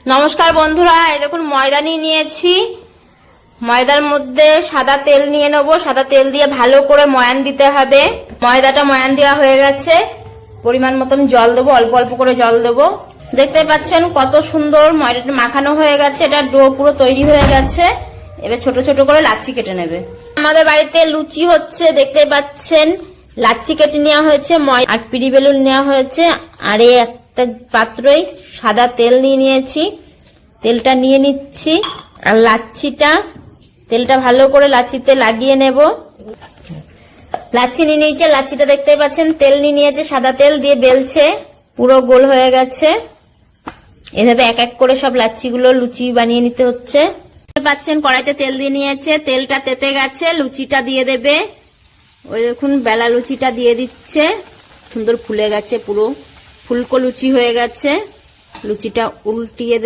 নমস্কার বন্ধুরা, এই দেখুন ময়দা নিয়েছি। ময়দার মধ্যে সাদা তেল নিয়ে নেব। সাদা তেল দিয়ে ভালো করে ময়ান দিতে হবে। ময়দাটা ময়ান দেওয়া হয়ে গেছে। পরিমাণ মতন জল দেবো, অল্প অল্প করে জল দেবো। দেখতে পাচ্ছেন কত সুন্দর ময়দাটা মাখানো হয়ে গেছে। এটা ডো পুরো তৈরি হয়ে গেছে। এবার ছোট ছোট করে লাচ্ছি কেটে নেবে। আমাদের বাড়িতে লুচি হচ্ছে, দেখতে পাচ্ছেন লাচ্ছি কেটে নেওয়া হয়েছে, আর পিড়ি বেলুন নেওয়া হয়েছে। আর এই একটা পাত্রই সাদা তেল নিয়েছি। তেলটা নিয়ে নিচ্ছি আর তেলটা ভালো করে লাচ্ছিতে লাগিয়ে নেব। লাচ্ছি নিয়ে নিয়েছে, লাচ্ছিটা দেখতে পাচ্ছেন তেল নিয়ে নিয়েছে, সাদা তেল দিয়ে বেলছে, পুরো গোল হয়ে গেছে। এভাবে এক এক করে সব লাচ্ছিগুলো লুচি বানিয়ে নিতে হচ্ছে। দেখতে পাচ্ছেন কড়াইতে তেল দিয়ে নিয়েছে, তেলটা তেতে গেছে, লুচিটা দিয়ে দেবে। ওই দেখুন বেলা লুচিটা দিয়ে দিচ্ছে, সুন্দর ফুলে গেছে, পুরো ফুলকো লুচি হয়ে গেছে। লুচিটা উল্টিয়ে দেবে।